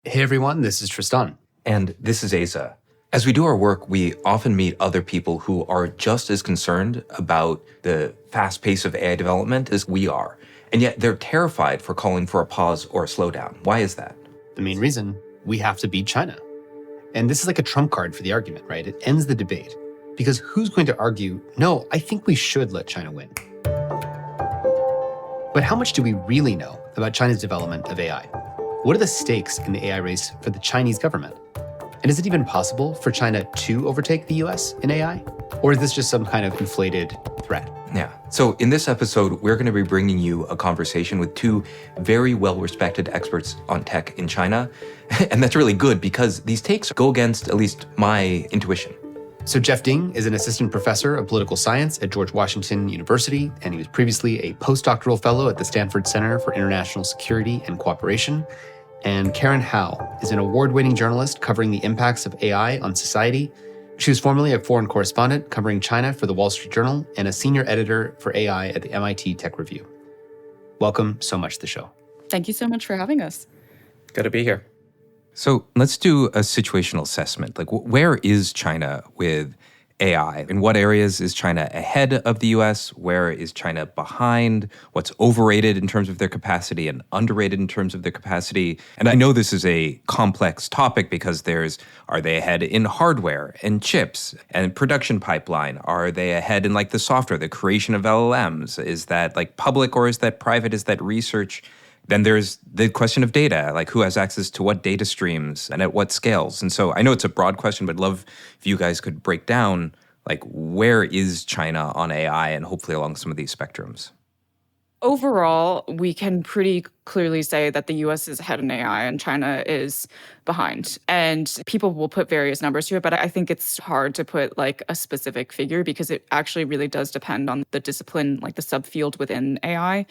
Hey everyone, this is Tristan. And this is Aza. As we do our work, we often meet other people who are just as concerned about the fast pace of AI development as we are. And yet they're terrified for calling for a pause or a slowdown. Why is that? The main reason, we have to beat China. And this is like a trump card for the argument, right? It ends the debate. Because who's going to argue, no, I think we should let China win? But how much do we really know about China's development of AI? What are the stakes in the AI race for the Chinese government? And is it even possible for China to overtake the US in AI? Or is this just some kind of inflated threat? Yeah. So in this episode, we're going to be bringing you a conversation with two very well-respected experts on tech in China. And that's really good because these takes go against at least my intuition. So Jeff Ding is an assistant professor of political science at George Washington University, and he was previously a postdoctoral fellow at the Stanford Center for International Security and Cooperation. And Karen Hao is an award-winning journalist covering the impacts of AI on society. She was formerly a foreign correspondent covering China for the Wall Street Journal and a senior editor for AI at the MIT Tech Review. Welcome so much to the show. Thank you so much for having us. Good to be here. So let's do a situational assessment. Like, where is China with AI? In what areas is China ahead of the US? Where is China behind? What's overrated in terms of their capacity and underrated in terms of their capacity? And I know this is a complex topic because are they ahead in hardware and chips and production pipeline? Are they ahead in like the software, the creation of LLMs? Is that like public or is that private? Is that research? Then there's the question of data, like who has access to what data streams and at what scales. And so I know it's a broad question, but I'd love if you guys could break down, like, where is China on AI and hopefully along some of these spectrums? Overall, we can pretty clearly say that the US is ahead in AI and China is behind. And people will put various numbers to it, but I think it's hard to put like a specific figure because it actually really does depend on the discipline, like the subfield within AI.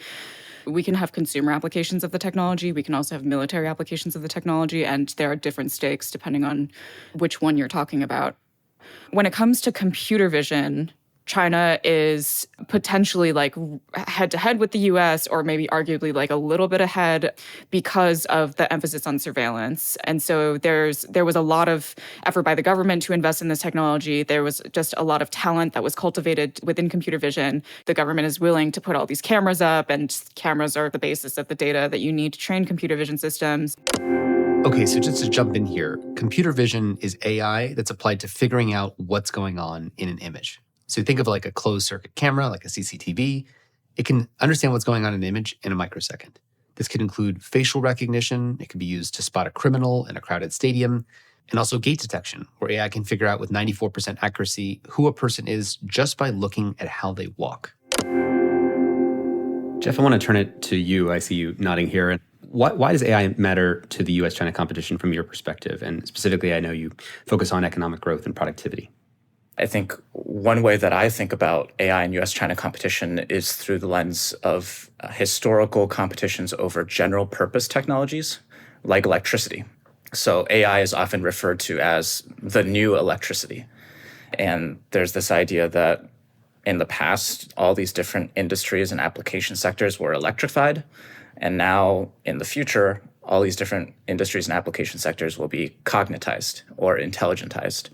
We can have consumer applications of the technology. We can also have military applications of the technology. And there are different stakes depending on which one you're talking about. When it comes to computer vision, China is potentially like head to head with the US or maybe arguably like a little bit ahead because of the emphasis on surveillance. And so there was a lot of effort by the government to invest in this technology. There was just a lot of talent that was cultivated within computer vision. The government is willing to put all these cameras up, and cameras are the basis of the data that you need to train computer vision systems. Okay, so just to jump in here, computer vision is AI that's applied to figuring out what's going on in an image. So think of like a closed circuit camera, like a CCTV. It can understand what's going on in an image in a microsecond. This could include facial recognition. It can be used to spot a criminal in a crowded stadium, and also gait detection, where AI can figure out with 94% accuracy who a person is just by looking at how they walk. Jeff, I want to turn it to you. I see you nodding here. Why does AI matter to the US-China competition from your perspective? And specifically, I know you focus on economic growth and productivity. I think one way that I think about AI and US-China competition is through the lens of historical competitions over general purpose technologies like electricity. So AI is often referred to as the new electricity. And there's this idea that in the past, all these different industries and application sectors were electrified. And now in the future, all these different industries and application sectors will be cognitized or intelligentized.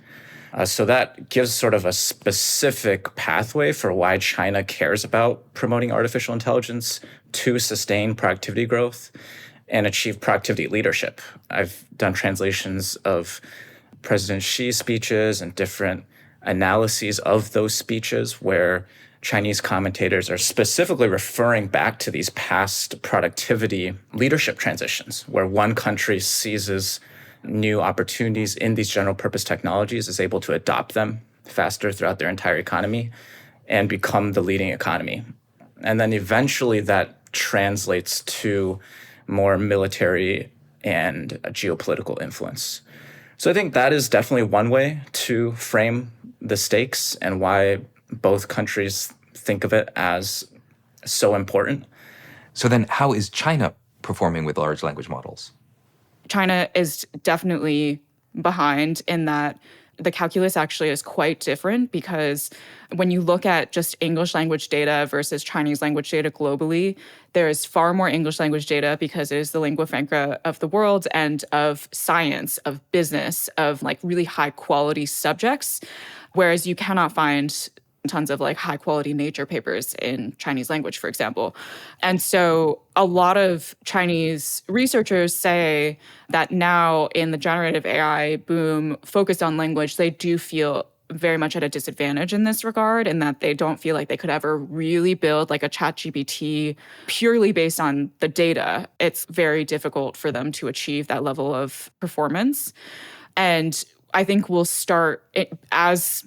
So that gives sort of a specific pathway for why China cares about promoting artificial intelligence to sustain productivity growth and achieve productivity leadership. I've done translations of President Xi's speeches and different analyses of those speeches where Chinese commentators are specifically referring back to these past productivity leadership transitions, where one country seizes new opportunities in these general purpose technologies, is able to adopt them faster throughout their entire economy and become the leading economy. And then eventually that translates to more military and geopolitical influence. So I think that is definitely one way to frame the stakes and why both countries think of it as so important. So then how is China performing with large language models? China is definitely behind in that the calculus actually is quite different because when you look at just English language data versus Chinese language data globally, there is far more English language data because it is the lingua franca of the world and of science, of business, of like really high quality subjects, whereas you cannot find tons of like high quality nature papers in Chinese language, for example. And so a lot of Chinese researchers say that now in the generative AI boom focused on language, they do feel very much at a disadvantage in this regard, and that they don't feel like they could ever really build like a ChatGPT purely based on the data. It's very difficult for them to achieve that level of performance. And I think we'll start as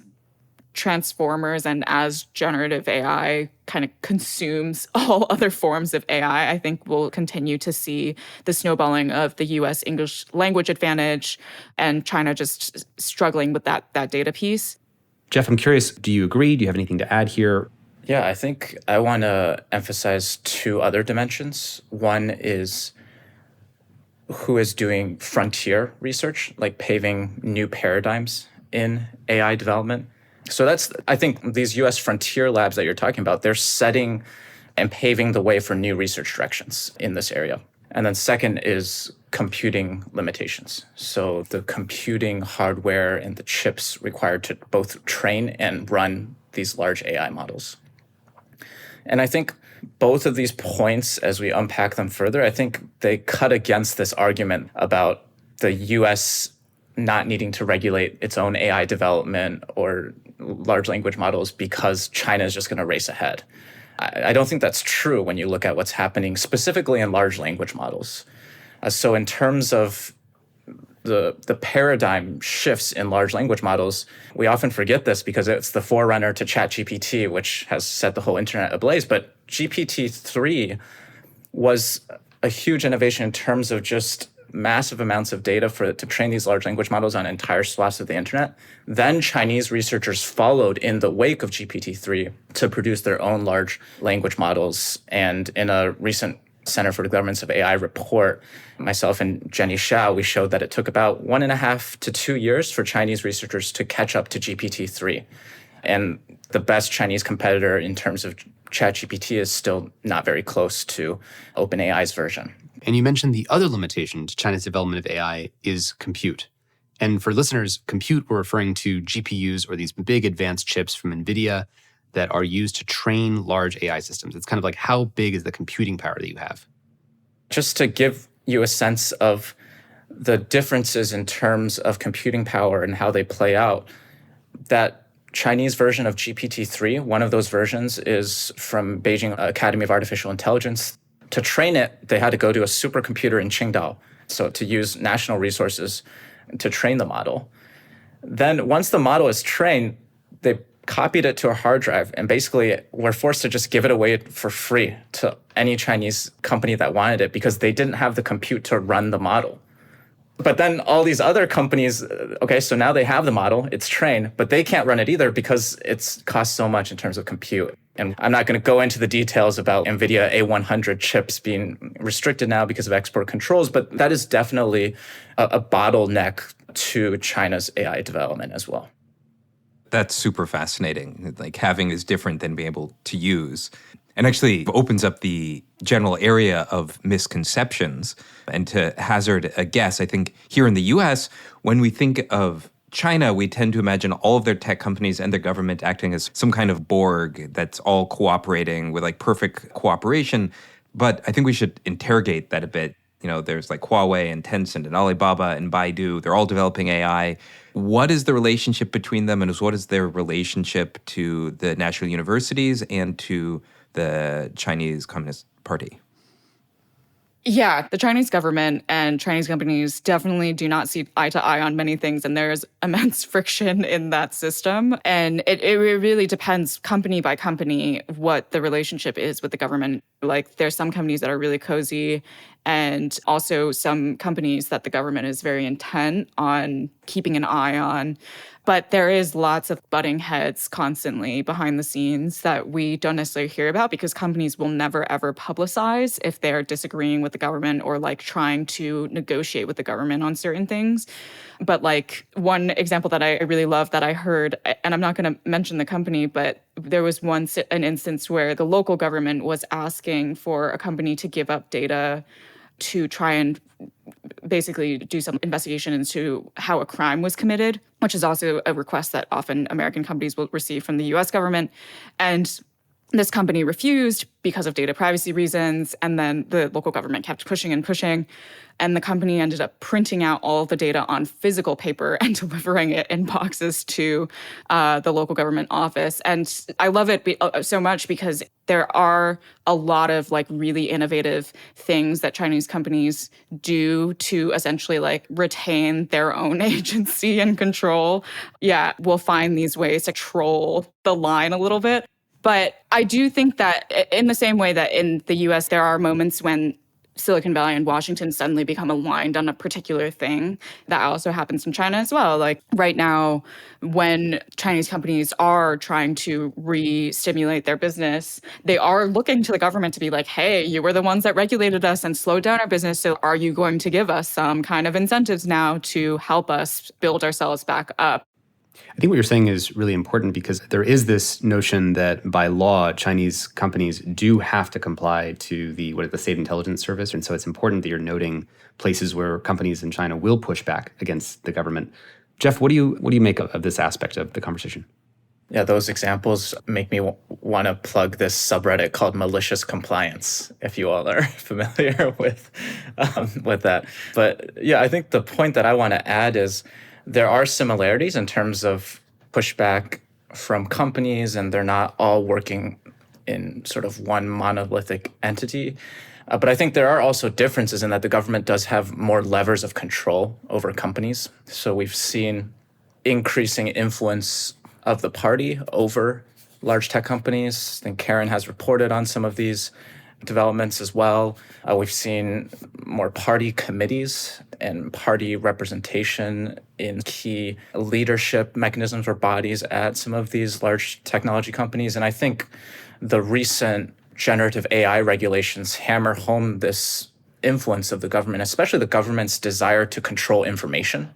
transformers and as generative AI kind of consumes all other forms of AI, I think we'll continue to see the snowballing of the US English language advantage and China just struggling with that data piece. Jeff, I'm curious, do you agree? Do you have anything to add here? Yeah, I think I want to emphasize two other dimensions. One is who is doing frontier research, like paving new paradigms in AI development. So I think these US frontier labs that you're talking about, they're setting and paving the way for new research directions in this area. And then second is computing limitations. So the computing hardware and the chips required to both train and run these large AI models. And I think both of these points, as we unpack them further, I think they cut against this argument about the US not needing to regulate its own AI development or large language models because China is just going to race ahead. I don't think that's true when you look at what's happening specifically in large language models. So in terms of the paradigm shifts in large language models, we often forget this because it's the forerunner to ChatGPT, which has set the whole internet ablaze. But GPT-3 was a huge innovation in terms of just massive amounts of data to train these large language models on entire swaths of the internet. Then Chinese researchers followed in the wake of GPT-3 to produce their own large language models. And in a recent Center for the Governance of AI report, myself and Jenny Shao, we showed that it took about 1.5 to 2 years for Chinese researchers to catch up to GPT-3. And the best Chinese competitor in terms of ChatGPT is still not very close to OpenAI's version. And you mentioned the other limitation to China's development of AI is compute. And for listeners, compute, we're referring to GPUs or these big advanced chips from NVIDIA that are used to train large AI systems. It's kind of like, how big is the computing power that you have? Just to give you a sense of the differences in terms of computing power and how they play out, that Chinese version of GPT-3, one of those versions is from Beijing Academy of Artificial Intelligence. To train it, they had to go to a supercomputer in Qingdao, so to use national resources to train the model. Then once the model is trained, they copied it to a hard drive and basically were forced to just give it away for free to any Chinese company that wanted it because they didn't have the compute to run the model. But then all these other companies, okay, so now they have the model, it's trained, but they can't run it either because it's costs so much in terms of compute. And I'm not going to go into the details about NVIDIA A100 chips being restricted now because of export controls, but that is definitely a bottleneck to China's AI development as well. That's super fascinating. Like having is different than being able to use. And actually opens up the general area of misconceptions. And to hazard a guess, I think here in the US, when we think of China, we tend to imagine all of their tech companies and their government acting as some kind of Borg that's all cooperating with like perfect cooperation. But I think we should interrogate that a bit. You know, there's like Huawei and Tencent and Alibaba and Baidu. They're all developing AI. What is the relationship between them, and what is their relationship to the national universities and to the Chinese Communist Party? Yeah, the Chinese government and Chinese companies definitely do not see eye to eye on many things, and there's immense friction in that system. And it really depends company by company what the relationship is with the government. Like there's some companies that are really cozy and also some companies that the government is very intent on keeping an eye on. But there is lots of butting heads constantly behind the scenes that we don't necessarily hear about because companies will never, ever publicize if they're disagreeing with the government or like trying to negotiate with the government on certain things. But like one example that I really love that I heard, and I'm not going to mention the company, but there was an instance where the local government was asking for a company to give up data to try and basically do some investigation into how a crime was committed, which is also a request that often American companies will receive from the US government. And this company refused because of data privacy reasons. And then the local government kept pushing and pushing. And the company ended up printing out all of the data on physical paper and delivering it in boxes to the local government office. And I love it so much because there are a lot of like really innovative things that Chinese companies do to essentially like retain their own agency and control. Yeah, we'll find these ways to troll the line a little bit. But I do think that in the same way that in the US, there are moments when Silicon Valley and Washington suddenly become aligned on a particular thing. That also happens in China as well. Like right now, when Chinese companies are trying to re-stimulate their business, they are looking to the government to be like, hey, you were the ones that regulated us and slowed down our business. So are you going to give us some kind of incentives now to help us build ourselves back up? I think what you're saying is really important because there is this notion that by law, Chinese companies do have to comply to the State Intelligence Service. And so it's important that you're noting places where companies in China will push back against the government. Jeff, what do you make of this aspect of the conversation? Yeah, those examples make me want to plug this subreddit called Malicious Compliance, if you all are familiar with that. But yeah, I think the point that I want to add is there are similarities in terms of pushback from companies, and they're not all working in sort of one monolithic entity. But I think there are also differences in that the government does have more levers of control over companies. So we've seen increasing influence of the party over large tech companies. I think Karen has reported on some of these developments as well. We've seen more party committees and party representation in key leadership mechanisms or bodies at some of these large technology companies. And I think the recent generative AI regulations hammer home this influence of the government, especially the government's desire to control information,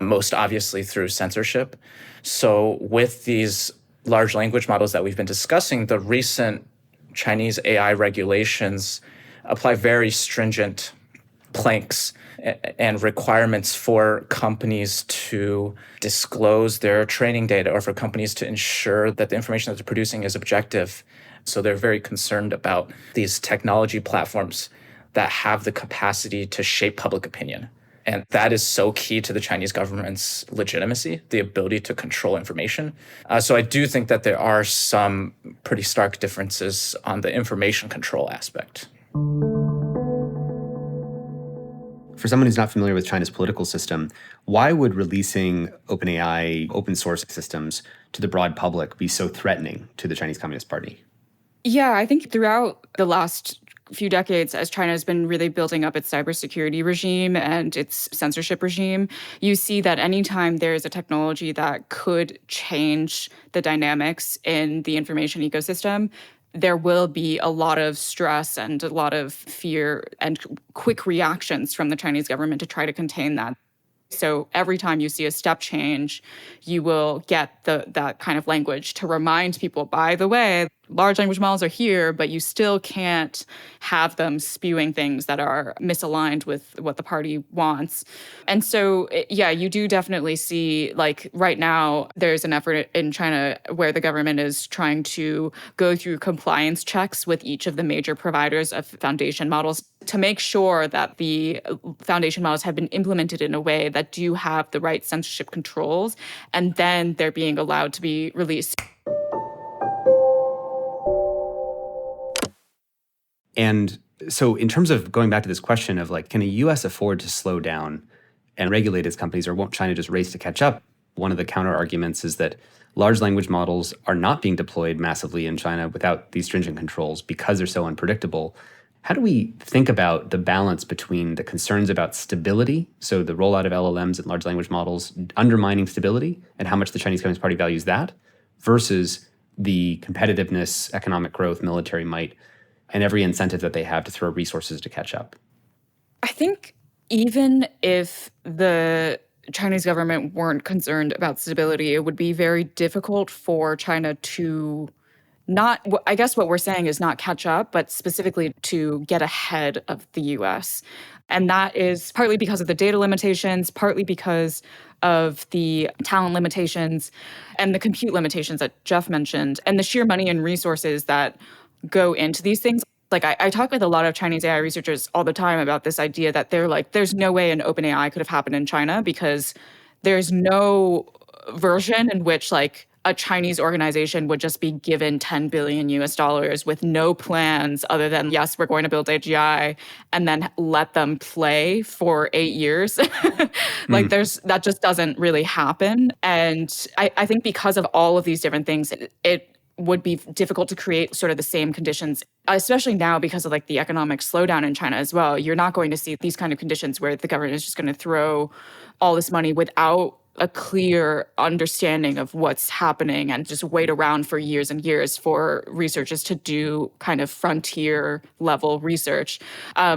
most obviously through censorship. So with these large language models that we've been discussing, the recent Chinese AI regulations apply very stringent planks and requirements for companies to disclose their training data or for companies to ensure that the information that they're producing is objective. So they're very concerned about these technology platforms that have the capacity to shape public opinion. And that is so key to the Chinese government's legitimacy, the ability to control information. So I do think that there are some pretty stark differences on the information control aspect. For someone who's not familiar with China's political system, why would releasing OpenAI open source systems to the broad public be so threatening to the Chinese Communist Party? Yeah, I think throughout the last few decades, as China has been really building up its cybersecurity regime and its censorship regime, you see that anytime there is a technology that could change the dynamics in the information ecosystem, there will be a lot of stress and a lot of fear and quick reactions from the Chinese government to try to contain that. So every time you see a step change, you will get that kind of language to remind people, by the way, large language models are here, but you still can't have them spewing things that are misaligned with what the party wants. And so, yeah, you do definitely see, like right now, there's an effort in China where the government is trying to go through compliance checks with each of the major providers of foundation models to make sure that the foundation models have been implemented in a way that do have the right censorship controls, and then they're being allowed to be released. And so in terms of going back to this question of like, can the US afford to slow down and regulate its companies, or won't China just race to catch up? One of the counter arguments is that large language models are not being deployed massively in China without these stringent controls because they're so unpredictable. How do we think about the balance between the concerns about stability, so the rollout of LLMs and large language models undermining stability, and how much the Chinese Communist Party values that, versus the competitiveness, economic growth, military might, and every incentive that they have to throw resources to catch up? I think even if the Chinese government weren't concerned about stability, it would be very difficult for China to not, I guess what we're saying is not catch up, but specifically to get ahead of the US. And that is partly because of the data limitations, partly because of the talent limitations and the compute limitations that Jeff mentioned, and the sheer money and resources that go into these things. Like I talk with a lot of Chinese AI researchers all the time about this idea that they're like, there's no way an OpenAI could have happened in China because there's no version in which like a Chinese organization would just be given 10 billion US dollars with no plans other than, yes, we're going to build AGI and then let them play for 8 years. Like that just doesn't really happen. And I think because of all of these different things, it would be difficult to create sort of the same conditions, especially now because of like the economic slowdown in China as well. You're not going to see these kind of conditions where the government is just going to throw all this money without a clear understanding of what's happening and just wait around for years and years for researchers to do kind of frontier level research.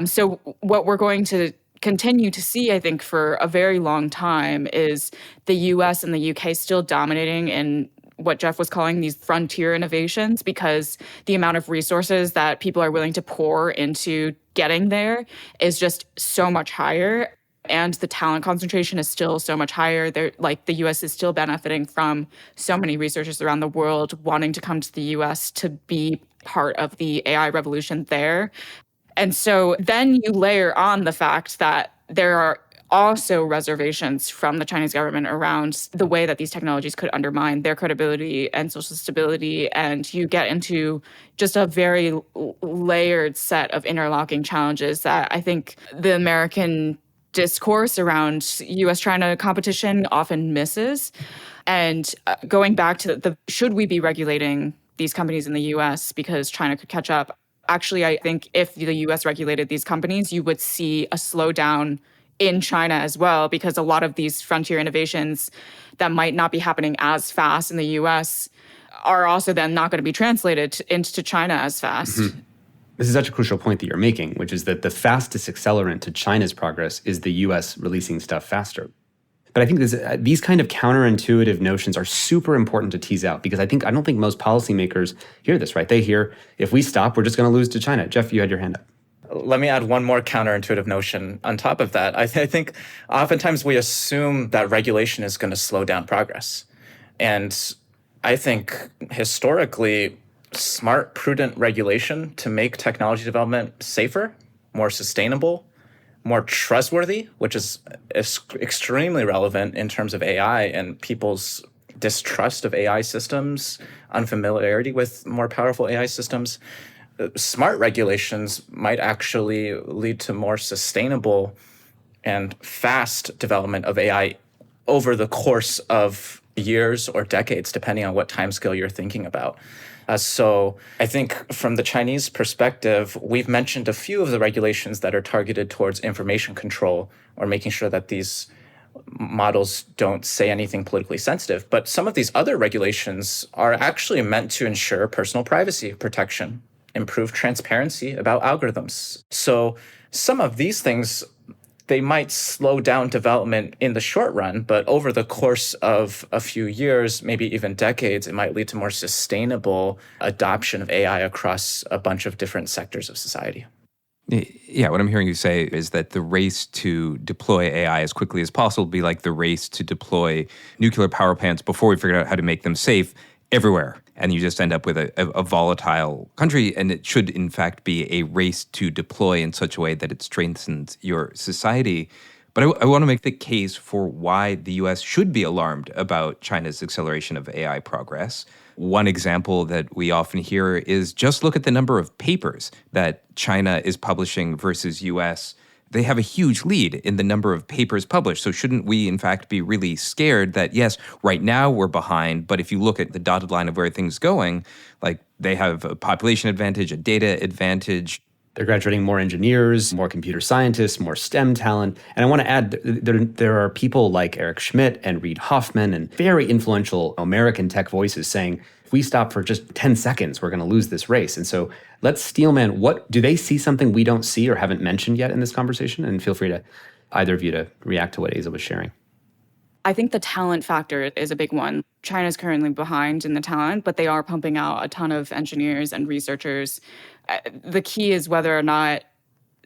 So what we're going to continue to see, I think, for a very long time is the US and the UK still dominating in what Jeff was calling these frontier innovations, because the amount of resources that people are willing to pour into getting there is just so much higher. And the talent concentration is still so much higher. Like the US is still benefiting from so many researchers around the world wanting to come to the US to be part of the AI revolution there. And so then you layer on the fact that there are also reservations from the Chinese government around the way that these technologies could undermine their credibility and social stability. And you get into just a very layered set of interlocking challenges that I think the American discourse around US-China competition often misses. And going back to the should we be regulating these companies in the US because China could catch up? Actually, I think if the US regulated these companies, you would see a slowdown in China as well, because a lot of these frontier innovations that might not be happening as fast in the US are also then not going to be translated into China as fast. Mm-hmm. This is such a crucial point that you're making, which is that the fastest accelerant to China's progress is the US releasing stuff faster. But I think these kind of counterintuitive notions are super important to tease out, because I don't think most policymakers hear this, right? They hear, if we stop, we're just going to lose to China. Jeff, you had your hand up. Let me add one more counterintuitive notion on top of that. I think oftentimes we assume that regulation is going to slow down progress. And I think historically, smart, prudent regulation to make technology development safer, more sustainable, more trustworthy, which is extremely relevant in terms of AI and people's distrust of AI systems, unfamiliarity with more powerful AI systems. Smart regulations might actually lead to more sustainable and fast development of AI over the course of years or decades, depending on what timescale you're thinking about. So I think from the Chinese perspective, we've mentioned a few of the regulations that are targeted towards information control or making sure that these models don't say anything politically sensitive. But some of these other regulations are actually meant to ensure personal privacy protection, improve transparency about algorithms. So some of these things, they might slow down development in the short run, but over the course of a few years, maybe even decades, it might lead to more sustainable adoption of AI across a bunch of different sectors of society. Yeah, what I'm hearing you say is that the race to deploy AI as quickly as possible will be like the race to deploy nuclear power plants before we figure out how to make them safe everywhere. And you just end up with a volatile country. And it should, in fact, be a race to deploy in such a way that it strengthens your society. But I want to make the case for why the U.S. should be alarmed about China's acceleration of AI progress. One example that we often hear is just look at the number of papers that China is publishing versus U.S. They have a huge lead in the number of papers published. So shouldn't we, in fact, be really scared that, yes, right now we're behind, but if you look at the dotted line of where things going, like they have a population advantage, a data advantage. They're graduating more engineers, more computer scientists, more STEM talent. And I want to add, there are people like Eric Schmidt and Reid Hoffman and very influential American tech voices saying, if we stop for just 10 seconds, we're going to lose this race. And so let's Steelman, what do they see something we don't see or haven't mentioned yet in this conversation? And feel free to either of you to react to what Aza was sharing. I think the talent factor is a big one. China's currently behind in the talent, but they are pumping out a ton of engineers and researchers. The key is whether or not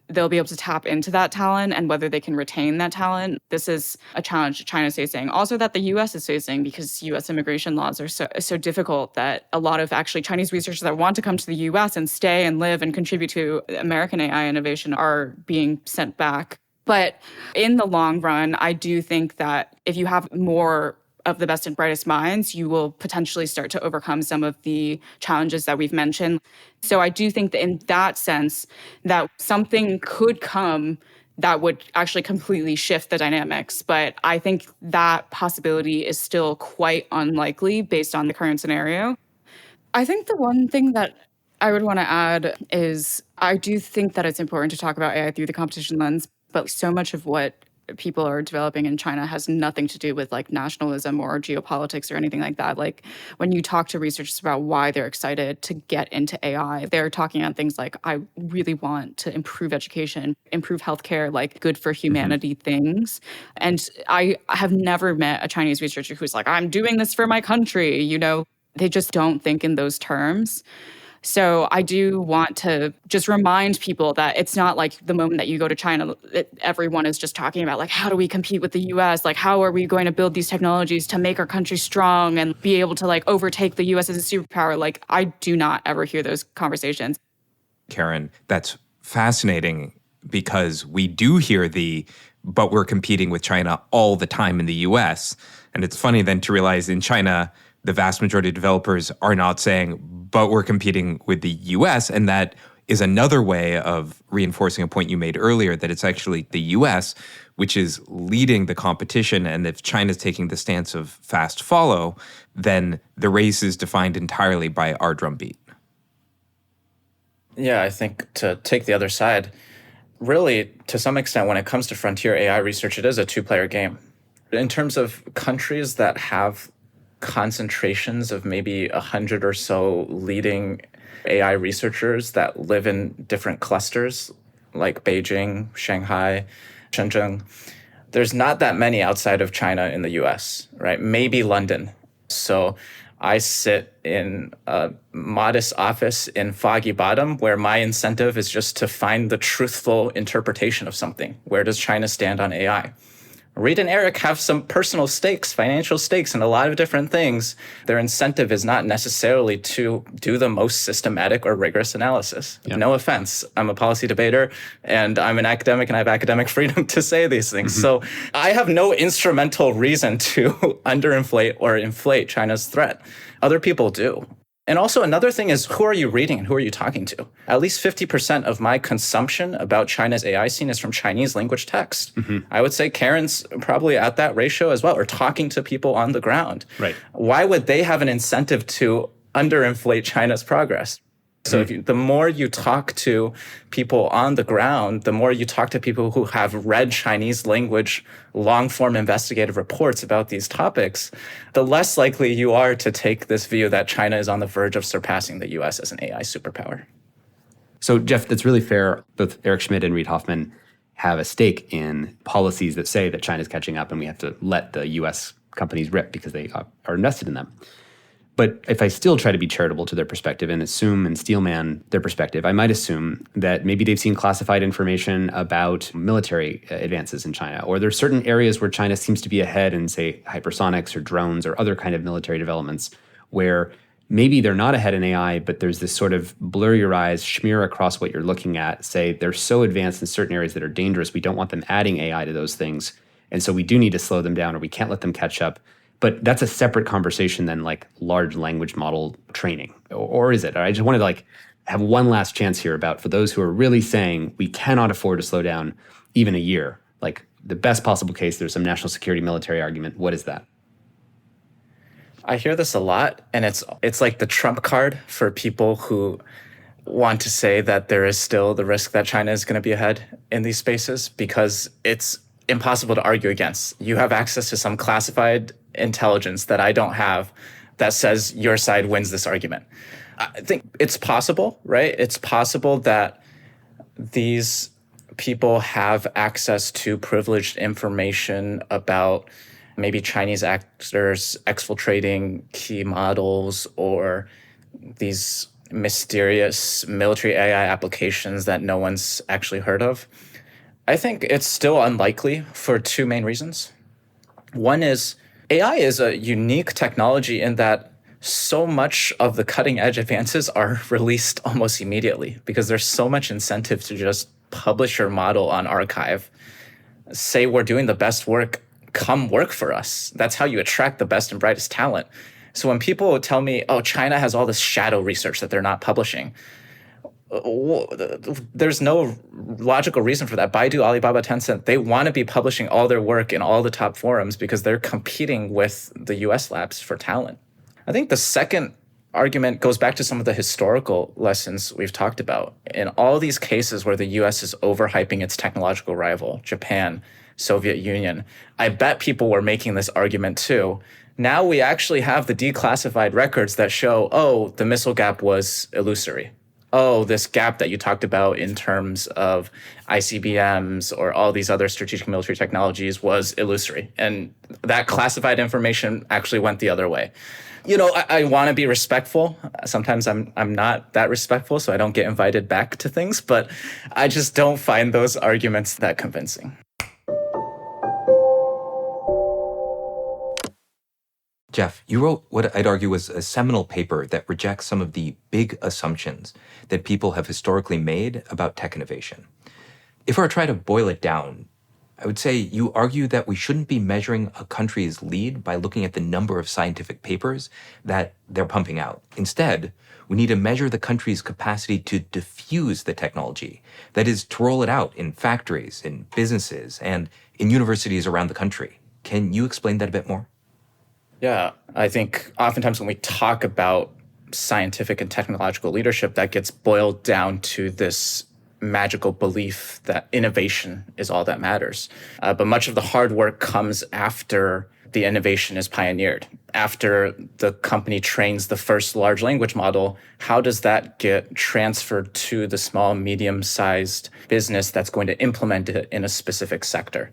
they'll be able to tap into that talent and whether they can retain that talent. This is a challenge China's facing. Also that the US is facing because US immigration laws are so difficult that a lot of actually Chinese researchers that want to come to the US and stay and live and contribute to American AI innovation are being sent back. But in the long run, I do think that if you have more of the best and brightest minds, you will potentially start to overcome some of the challenges that we've mentioned. So I do think that in that sense, that something could come that would actually completely shift the dynamics. But I think that possibility is still quite unlikely based on the current scenario. I think the one thing that I would want to add is I do think that it's important to talk about AI through the competition lens, but so much of what people are developing in China has nothing to do with like nationalism or geopolitics or anything like that. Like when you talk to researchers about why they're excited to get into AI, they're talking on things like, I really want to improve education, improve healthcare, like good for humanity things. And I have never met a Chinese researcher who's like, I'm doing this for my country. You know, they just don't think in those terms. So I do want to just remind people that it's not like the moment that you go to China, everyone is just talking about like, how do we compete with the US? Like, how are we going to build these technologies to make our country strong and be able to like overtake the US as a superpower? Like, I do not ever hear those conversations. Karen, that's fascinating because we do hear but we're competing with China all the time in the US. And it's funny then to realize in China, the vast majority of developers are not saying, but we're competing with the US. And that is another way of reinforcing a point you made earlier, that it's actually the US which is leading the competition. And if China's taking the stance of fast follow, then the race is defined entirely by our drumbeat. Yeah, I think to take the other side, really, to some extent, when it comes to frontier AI research, it is a two-player game. In terms of countries that have concentrations of maybe 100 or so leading AI researchers that live in different clusters like Beijing, Shanghai, Shenzhen. There's not that many outside of China in the US, right? Maybe London. So I sit in a modest office in Foggy Bottom where my incentive is just to find the truthful interpretation of something. Where does China stand on AI? Reid and Eric have some personal stakes, financial stakes, in a lot of different things. Their incentive is not necessarily to do the most systematic or rigorous analysis. Yep. No offense. I'm a policy debater and I'm an academic and I have academic freedom to say these things. Mm-hmm. So I have no instrumental reason to underinflate or inflate China's threat. Other people do. And also another thing is, who are you reading and who are you talking to? At least 50% of my consumption about China's AI scene is from Chinese language text. Mm-hmm. I would say Karen's probably at that ratio as well, or talking to people on the ground. Right. Why would they have an incentive to underinflate China's progress? So the more you talk to people on the ground, the more you talk to people who have read Chinese language, long-form investigative reports about these topics, the less likely you are to take this view that China is on the verge of surpassing the US as an AI superpower. So, Jeff, that's really fair. Both Eric Schmidt and Reid Hoffman have a stake in policies that say that China's catching up and we have to let the US companies rip because they are invested in them. But if I still try to be charitable to their perspective and assume and steelman their perspective, I might assume that maybe they've seen classified information about military advances in China, or there's certain areas where China seems to be ahead in, say, hypersonics or drones or other kind of military developments, where maybe they're not ahead in AI, but there's this sort of blur your eyes, smear across what you're looking at, say they're so advanced in certain areas that are dangerous, we don't want them adding AI to those things. And so we do need to slow them down or we can't let them catch up. But that's a separate conversation than like large language model training. Or is it? I just wanted to like have one last chance here about for those who are really saying we cannot afford to slow down even a year. Like the best possible case, there's some national security military argument. What is that? I hear this a lot, and it's like the trump card for people who want to say that there is still the risk that China is going to be ahead in these spaces because it's impossible to argue against. You have access to some classified intelligence that I don't have that says your side wins this argument. I think it's possible, right? It's possible that these people have access to privileged information about maybe Chinese actors exfiltrating key models or these mysterious military AI applications that no one's actually heard of. I think it's still unlikely for two main reasons. One is AI is a unique technology in that so much of the cutting edge advances are released almost immediately because there's so much incentive to just publish your model on archive. Say we're doing the best work, come work for us. That's how you attract the best and brightest talent. So when people tell me, oh, China has all this shadow research that they're not publishing, there's no logical reason for that. Baidu, Alibaba, Tencent, they want to be publishing all their work in all the top forums because they're competing with the US labs for talent. I think the second argument goes back to some of the historical lessons we've talked about. In all these cases where the US is overhyping its technological rival, Japan, Soviet Union, I bet people were making this argument too. Now we actually have the declassified records that show, oh, the missile gap was illusory. Oh, this gap that you talked about in terms of ICBMs or all these other strategic military technologies was illusory. And that classified information actually went the other way. You know, I want to be respectful. Sometimes I'm not that respectful, so I don't get invited back to things, but I just don't find those arguments that convincing. Jeff, you wrote what I'd argue was a seminal paper that rejects some of the big assumptions that people have historically made about tech innovation. If I were to try to boil it down, I would say you argue that we shouldn't be measuring a country's lead by looking at the number of scientific papers that they're pumping out. Instead, we need to measure the country's capacity to diffuse the technology, that is, to roll it out in factories, in businesses, and in universities around the country. Can you explain that a bit more? Yeah, I think oftentimes when we talk about scientific and technological leadership, that gets boiled down to this magical belief that innovation is all that matters. But much of the hard work comes after the innovation is pioneered. After the company trains the first large language model, how does that get transferred to the small, medium-sized business that's going to implement it in a specific sector?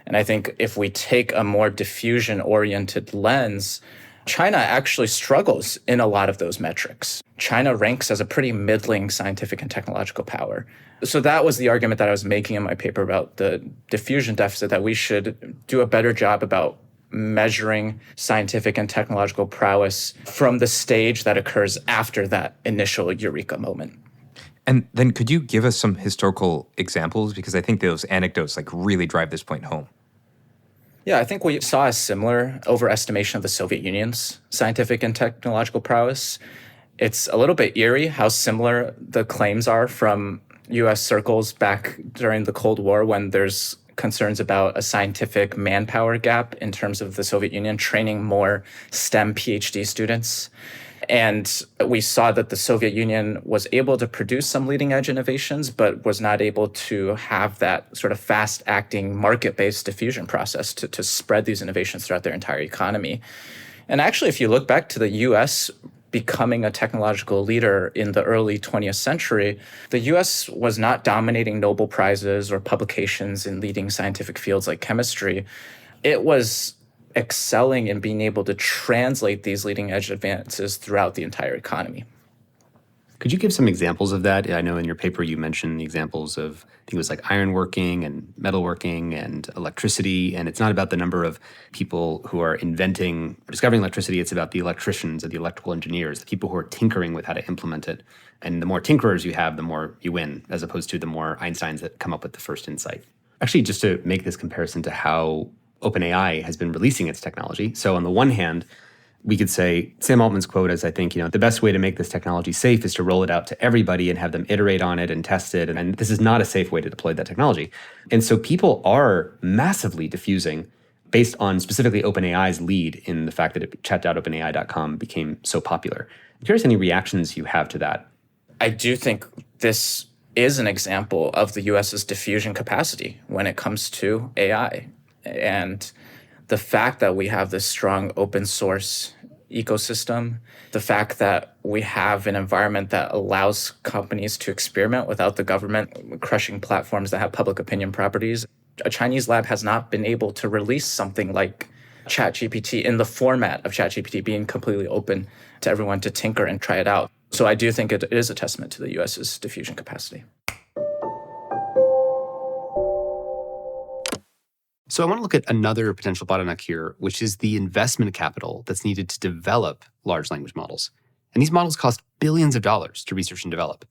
And I think if we take a more diffusion-oriented lens, China actually struggles in a lot of those metrics. China ranks as a pretty middling scientific and technological power. So that was the argument that I was making in my paper about the diffusion deficit, that we should do a better job about measuring scientific and technological prowess from the stage that occurs after that initial eureka moment. And then could you give us some historical examples? Because I think those anecdotes really drive this point home. Yeah, I think we saw a similar overestimation of the Soviet Union's scientific and technological prowess. It's a little bit eerie how similar the claims are from US circles back during the Cold War, when there's concerns about a scientific manpower gap in terms of the Soviet Union training more STEM PhD students. And we saw that the Soviet Union was able to produce some leading edge innovations, but was not able to have that sort of fast acting market-based diffusion process to spread these innovations throughout their entire economy. And actually, if you look back to the US becoming a technological leader in the early 20th century, the US was not dominating Nobel Prizes or publications in leading scientific fields like chemistry. It was excelling in being able to translate these leading edge advances throughout the entire economy. Could you give some examples of that? I know in your paper you mentioned the examples of, I think it was like ironworking and metalworking and electricity. And it's not about the number of people who are inventing or discovering electricity. It's about the electricians and the electrical engineers, the people who are tinkering with how to implement it. And the more tinkerers you have, the more you win, as opposed to the more Einsteins that come up with the first insight. Actually, just to make this comparison to how OpenAI has been releasing its technology. So on the one hand, we could say Sam Altman's quote is, I think, the best way to make this technology safe is to roll it out to everybody and have them iterate on it and test it. And this is not a safe way to deploy that technology. And so people are massively diffusing based on specifically OpenAI's lead in the fact that chat.openai.com became so popular. I'm curious any reactions you have to that. I do think this is an example of the US's diffusion capacity when it comes to AI. And the fact that we have this strong open source ecosystem, the fact that we have an environment that allows companies to experiment without the government crushing platforms that have public opinion properties. A Chinese lab has not been able to release something like ChatGPT in the format of ChatGPT being completely open to everyone to tinker and try it out. So I do think it is a testament to the US's diffusion capacity. So I want to look at another potential bottleneck here, which is the investment capital that's needed to develop large language models. And these models cost billions of dollars to research and develop.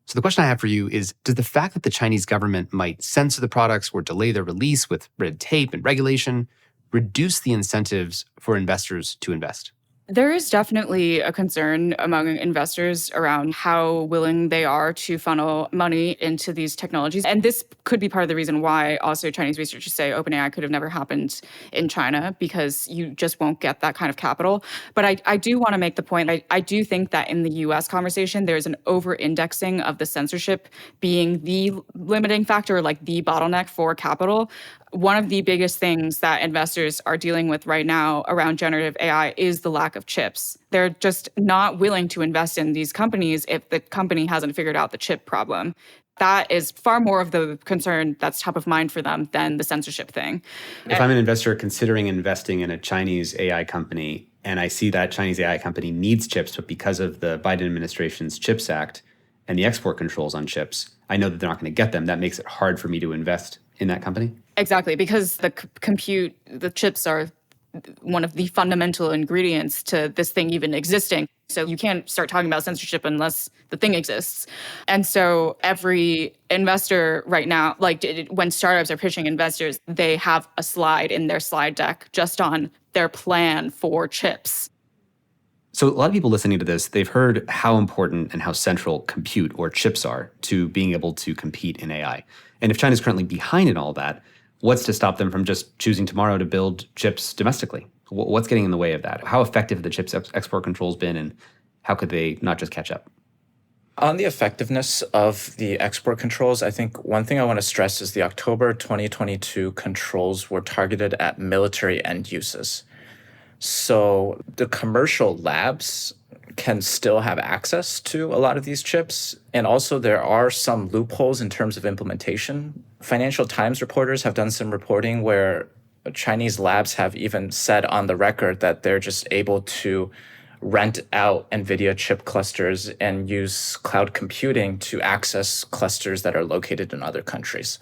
So the question I have for you is, does the fact that the Chinese government might censor the products or delay their release with red tape and regulation reduce the incentives for investors to invest? There is definitely a concern among investors around how willing they are to funnel money into these technologies. And this could be part of the reason why also Chinese researchers say OpenAI could have never happened in China, because you just won't get that kind of capital. But I do want to make the point, I do think that in the US conversation, there's an over-indexing of the censorship being the limiting factor, like the bottleneck for capital. One of the biggest things that investors are dealing with right now around generative AI is the lack of chips. They're just not willing to invest in these companies if the company hasn't figured out the chip problem. That is far more of the concern that's top of mind for them than the censorship thing. If I'm an investor considering investing in a Chinese AI company, and I see that Chinese AI company needs chips, but because of the Biden administration's CHIPS Act and the export controls on chips, I know that they're not going to get them. That makes it hard for me to invest in that company? Exactly, because the chips are one of the fundamental ingredients to this thing even existing. So you can't start talking about censorship unless the thing exists. And so every investor right now, like when startups are pitching investors, they have a slide in their slide deck just on their plan for chips. So a lot of people listening to this, they've heard how important and how central compute or chips are to being able to compete in AI. And if China's currently behind in all that, what's to stop them from just choosing tomorrow to build chips domestically? What's getting in the way of that? How effective have the chips export controls been, and how could they not just catch up? On the effectiveness of the export controls, I think one thing I want to stress is the October 2022 controls were targeted at military end uses. So the commercial labs can still have access to a lot of these chips. And also there are some loopholes in terms of implementation. Financial Times reporters have done some reporting where Chinese labs have even said on the record that they're just able to rent out NVIDIA chip clusters and use cloud computing to access clusters that are located in other countries.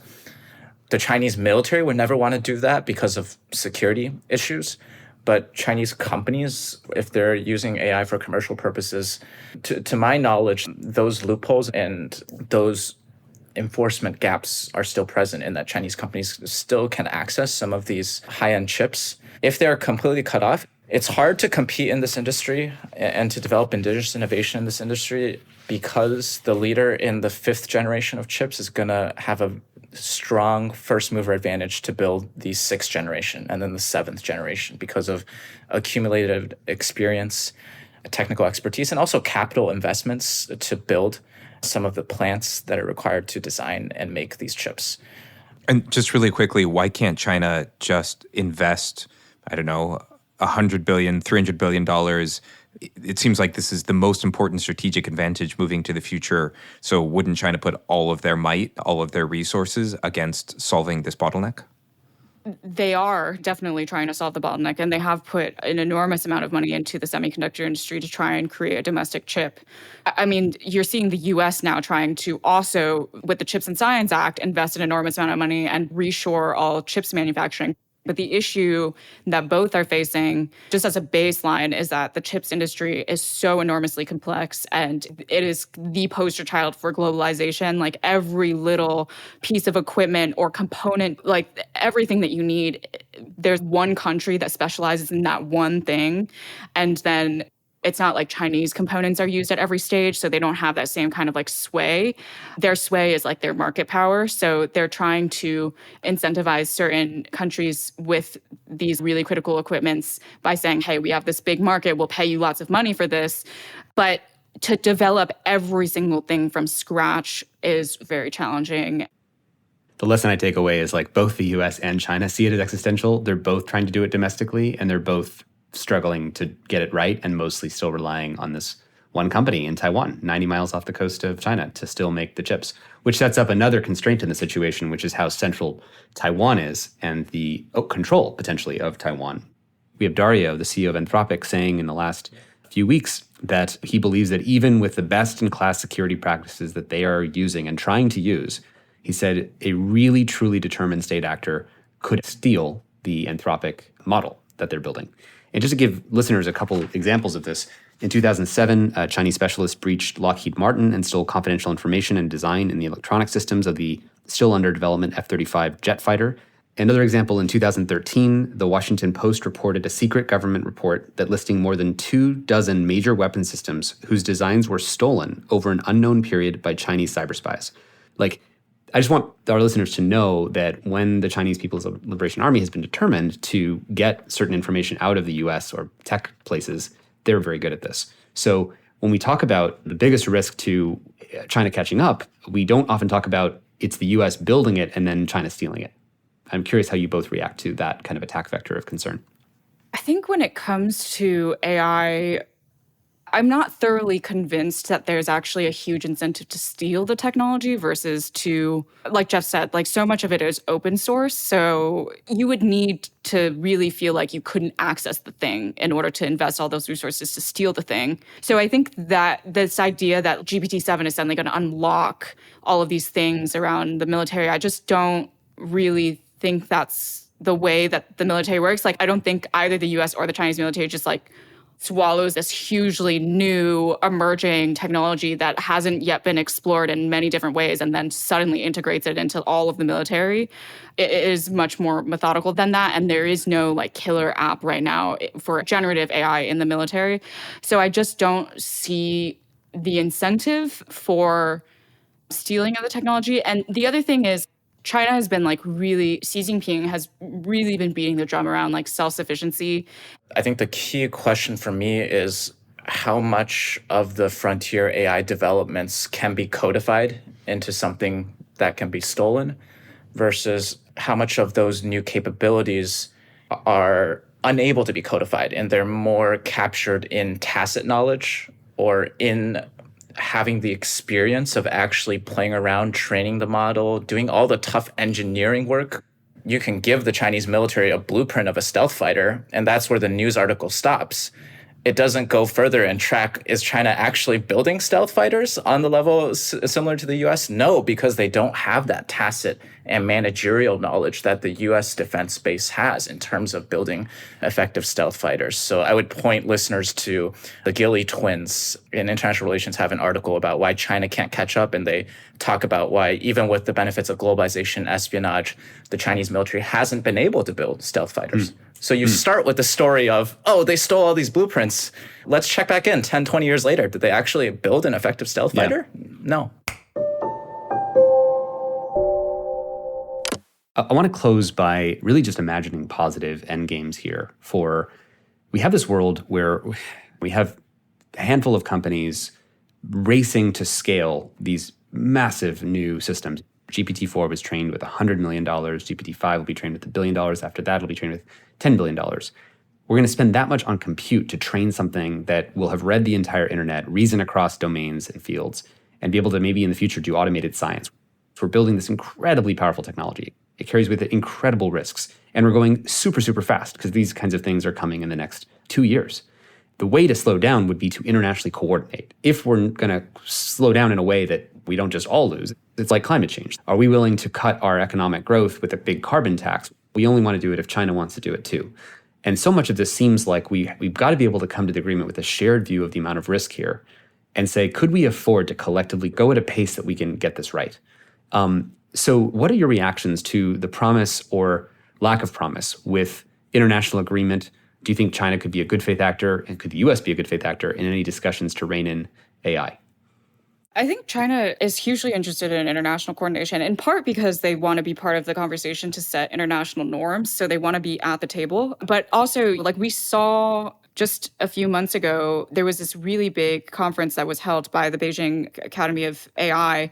The Chinese military would never want to do that because of security issues. But Chinese companies, if they're using AI for commercial purposes, to my knowledge, those loopholes and those enforcement gaps are still present in that Chinese companies still can access some of these high-end chips. If they're completely cut off, it's hard to compete in this industry and to develop indigenous innovation in this industry because the leader in the 5th generation of chips is going to have a strong first mover advantage to build the 6th generation and then the 7th generation because of accumulated experience, technical expertise, and also capital investments to build some of the plants that are required to design and make these chips. And just really quickly, why can't China just invest, I don't know, $100 billion, $300 billion? It seems like this is the most important strategic advantage moving to the future. So wouldn't China put all of their might, all of their resources against solving this bottleneck? They are definitely trying to solve the bottleneck, and they have put an enormous amount of money into the semiconductor industry to try and create a domestic chip. I mean, you're seeing the US now trying to also, with the Chips and Science Act, invest an enormous amount of money and reshore all chips manufacturing. But the issue that both are facing, just as a baseline, is that the chips industry is so enormously complex and it is the poster child for globalization. Like every little piece of equipment or component, like everything that you need, there's one country that specializes in that one thing. And then it's not like Chinese components are used at every stage, so they don't have that same kind of like sway. Their sway is like their market power. So they're trying to incentivize certain countries with these really critical equipments by saying, hey, we have this big market, we'll pay you lots of money for this. But to develop every single thing from scratch is very challenging. The lesson I take away is like both the US and China see it as existential. They're both trying to do it domestically, and they're both struggling to get it right and mostly still relying on this one company in Taiwan, 90 miles off the coast of China, to still make the chips, which sets up another constraint in the situation, which is how central Taiwan is and the control, potentially, of Taiwan. We have Dario, the CEO of Anthropic, saying in the last few weeks that he believes that even with the best-in-class security practices that they are using and trying to use, he said a really, truly determined state actor could steal the Anthropic model that they're building. And just to give listeners a couple examples of this, in 2007, a Chinese specialist breached Lockheed Martin and stole confidential information and design in the electronic systems of the still under development F-35 jet fighter. Another example, in 2013, the Washington Post reported a secret government report that listing more than 24 major weapon systems whose designs were stolen over an unknown period by Chinese cyber spies. Like, I just want our listeners to know that when the Chinese People's Liberation Army has been determined to get certain information out of the US or tech places, they're very good at this. So when we talk about the biggest risk to China catching up, we don't often talk about it's the US building it and then China stealing it. I'm curious how you both react to that kind of attack vector of concern. I think when it comes to AI, I'm not thoroughly convinced that there's actually a huge incentive to steal the technology versus to, like Jeff said, like so much of it is open source. So you would need to really feel like you couldn't access the thing in order to invest all those resources to steal the thing. So I think that this idea that GPT-7 is suddenly going to unlock all of these things around the military, I just don't really think that's the way that the military works. Like, I don't think either the US or the Chinese military just like swallows this hugely new emerging technology that hasn't yet been explored in many different ways and then suddenly integrates it into all of the military. It is much more methodical than that. And there is no like killer app right now for generative AI in the military. So I just don't see the incentive for stealing of the technology. And the other thing is, China has been like really, Xi Jinping has really been beating the drum around like self-sufficiency. I think the key question for me is how much of the frontier AI developments can be codified into something that can be stolen versus how much of those new capabilities are unable to be codified and they're more captured in tacit knowledge or in having the experience of actually playing around, training the model, doing all the tough engineering work. You can give the Chinese military a blueprint of a stealth fighter, and that's where the news article stops. It doesn't go further and track, is China actually building stealth fighters on the level similar to the US? No, because they don't have that tacit and managerial knowledge that the US defense space has in terms of building effective stealth fighters. So I would point listeners to the Gilly twins in International Relations have an article about why China can't catch up. And they talk about why, even with the benefits of globalization, espionage, the Chinese military hasn't been able to build stealth fighters. So you start with the story of, oh, they stole all these blueprints. Let's check back in 10, 20 years later. Did they actually build an effective stealth fighter? No. I want to close by really just imagining positive end games here. We have this world where we have a handful of companies racing to scale these massive new systems. GPT-4 was trained with $100 million. GPT-5 will be trained with $1 billion. After that, it'll be trained with $10 billion. We're going to spend that much on compute to train something that will have read the entire internet, reason across domains and fields, and be able to maybe in the future do automated science. So we're building this incredibly powerful technology. It carries with it incredible risks. And we're going super, super fast because these kinds of things are coming in the next 2 years. The way to slow down would be to internationally coordinate. If we're going to slow down in a way that we don't just all lose, it's like climate change. Are we willing to cut our economic growth with a big carbon tax? We only want to do it if China wants to do it too. And so much of this seems like we've got to be able to come to the agreement with a shared view of the amount of risk here and say, could we afford to collectively go at a pace that we can get this right? So what are your reactions to the promise or lack of promise with international agreement? Do you think China could be a good faith actor, and could the US be a good faith actor in any discussions to rein in AI? I think China is hugely interested in international coordination, in part because they want to be part of the conversation to set international norms. So they want to be at the table. But also, like we saw Just a few months ago, there was this really big conference that was held by the Beijing Academy of AI,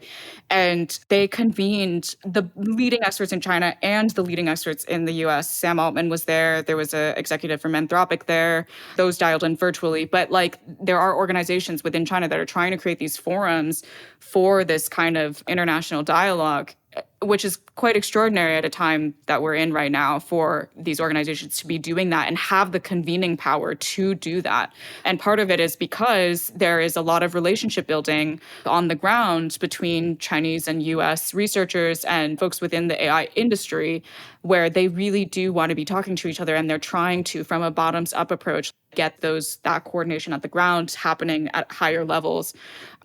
and they convened the leading experts in China and the leading experts in the US. Sam Altman was there. There was an executive from Anthropic there. Those dialed in virtually. But like, there are organizations within China that are trying to create these forums for this kind of international dialogue, which is quite extraordinary at a time that we're in right now for these organizations to be doing that and have the convening power to do that. And part of it is because there is a lot of relationship building on the ground between Chinese and US researchers and folks within the AI industry, where they really do want to be talking to each other, and they're trying to, from a bottoms up approach, get that coordination at the ground happening at higher levels.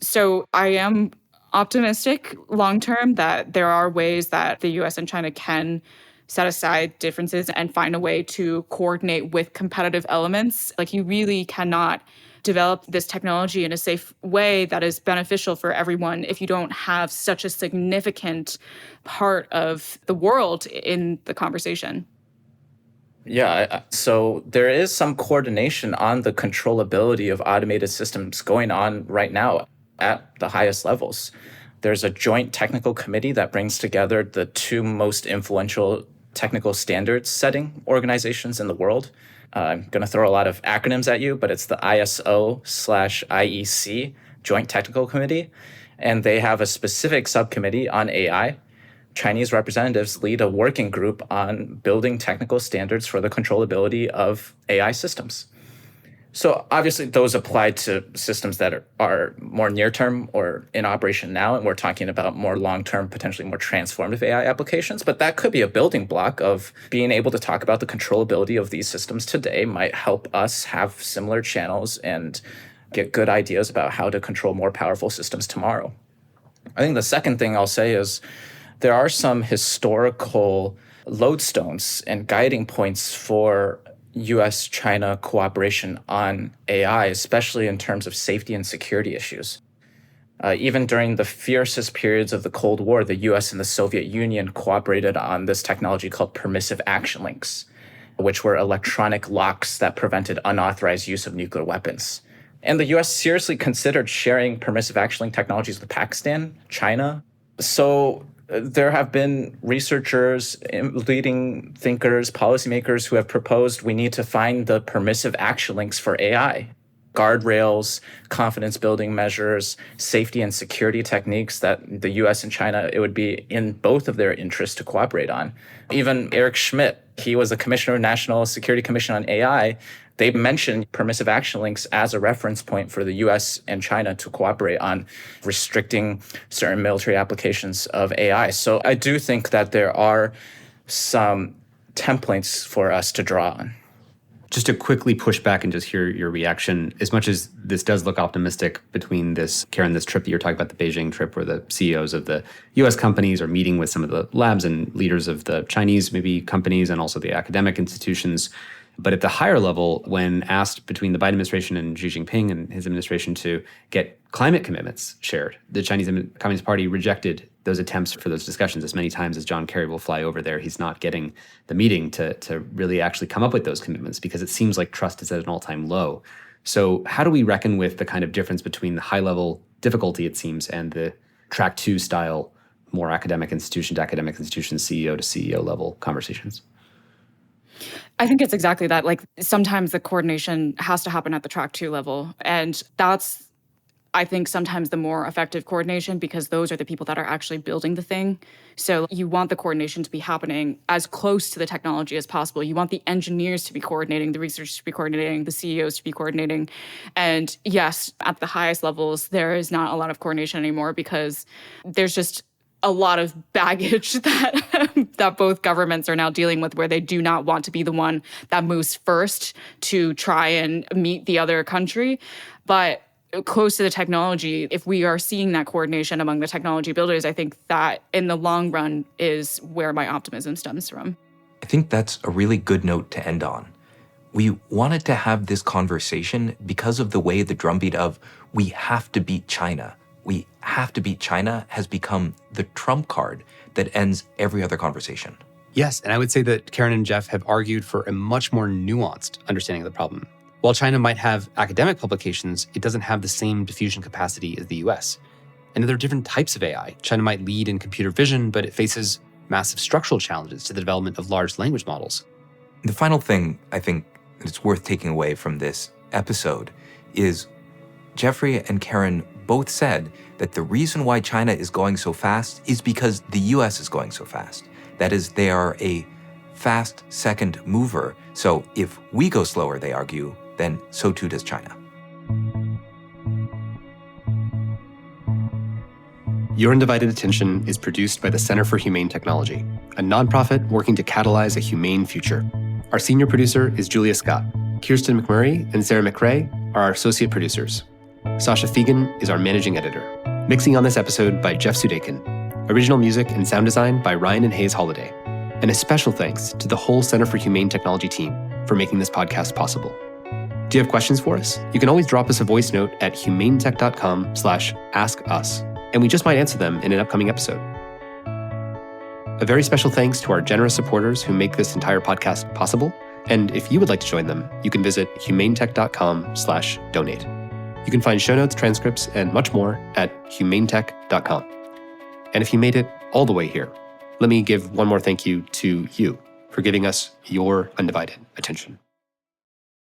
So I am optimistic long term that there are ways that the US and China can set aside differences and find a way to coordinate with competitive elements. Like, you really cannot develop this technology in a safe way that is beneficial for everyone if you don't have such a significant part of the world in the conversation. Yeah, so there is some coordination on the controllability of automated systems going on right now at the highest levels. There's a joint technical committee that brings together the two most influential technical standards setting organizations in the world. I'm going to throw a lot of acronyms at you, but it's the ISO/IEC Joint Technical Committee. And they have a specific subcommittee on AI. Chinese representatives lead a working group on building technical standards for the controllability of AI systems. So obviously those apply to systems that are more near-term or in operation now, and we're talking about more long-term, potentially more transformative AI applications. But that could be a building block of being able to talk about the controllability of these systems today might help us have similar channels and get good ideas about how to control more powerful systems tomorrow. I think the second thing I'll say is there are some historical lodestones and guiding points for US-China cooperation on AI, especially in terms of safety and security issues. Even during the fiercest periods of the Cold War, the US and the Soviet Union cooperated on this technology called permissive action links, which were electronic locks that prevented unauthorized use of nuclear weapons. And the US seriously considered sharing permissive action link technologies with Pakistan, China. So there have been researchers, leading thinkers, policymakers who have proposed we need to find the permissive action links for AI. Guardrails, confidence building measures, safety and security techniques that the US and China, it would be in both of their interests to cooperate on. Even Eric Schmidt, he was the Commissioner of National Security Commission on AI. They mentioned permissive action links as a reference point for the US and China to cooperate on restricting certain military applications of AI. So I do think that there are some templates for us to draw on. Just to quickly push back and just hear your reaction, as much as this does look optimistic between this, Karen, this trip that you're talking about, the Beijing trip, where the CEOs of the US companies are meeting with some of the labs and leaders of the Chinese maybe companies and also the academic institutions. But at the higher level, when asked between the Biden administration and Xi Jinping and his administration to get climate commitments shared, the Chinese Communist Party rejected those attempts for those discussions. As many times as John Kerry will fly over there, he's not getting the meeting to really actually come up with those commitments because it seems like trust is at an all-time low. So how do we reckon with the kind of difference between the high-level difficulty, it seems, and the track two style, more academic institution to academic institution, CEO to CEO level conversations? I think it's exactly that. Like, sometimes the coordination has to happen at the track two level. And that's, I think, sometimes the more effective coordination, because those are the people that are actually building the thing. So you want the coordination to be happening as close to the technology as possible. You want the engineers to be coordinating, the researchers to be coordinating, the CEOs to be coordinating. And yes, at the highest levels, there is not a lot of coordination anymore because there's just a lot of baggage that both governments are now dealing with, where they do not want to be the one that moves first to try and meet the other country. But close to the technology, if we are seeing that coordination among the technology builders, I think that in the long run is where my optimism stems from. I think that's a really good note to end on. We wanted to have this conversation because of the way the drumbeat of we have to beat China, we have to beat China has become the trump card that ends every other conversation. Yes, and I would say that Karen and Jeff have argued for a much more nuanced understanding of the problem. While China might have academic publications, it doesn't have the same diffusion capacity as the US. And there are different types of AI. China might lead in computer vision, but it faces massive structural challenges to the development of large language models. The final thing I think that's worth taking away from this episode is Jeffrey and Karen both said that the reason why China is going so fast is because the US is going so fast. That is, they are a fast second mover. So if we go slower, they argue, then so too does China. Your Undivided Attention is produced by the Center for Humane Technology, a nonprofit working to catalyze a humane future. Our senior producer is Julia Scott. Kirsten McMurray and Sarah McRae are our associate producers. Sasha Fegan is our managing editor. Mixing on this episode by Jeff Sudekin. Original music and sound design by Ryan and Hayes Holiday. And a special thanks to the whole Center for Humane Technology team for making this podcast possible. Do you have questions for us? You can always drop us a voice note at humanetech.com/askus, and we just might answer them in an upcoming episode. A very special thanks to our generous supporters who make this entire podcast possible. And if you would like to join them, you can visit humanetech.com/donate. You can find show notes, transcripts, and much more at humanetech.com. And if you made it all the way here, let me give one more thank you to you for giving us your undivided attention.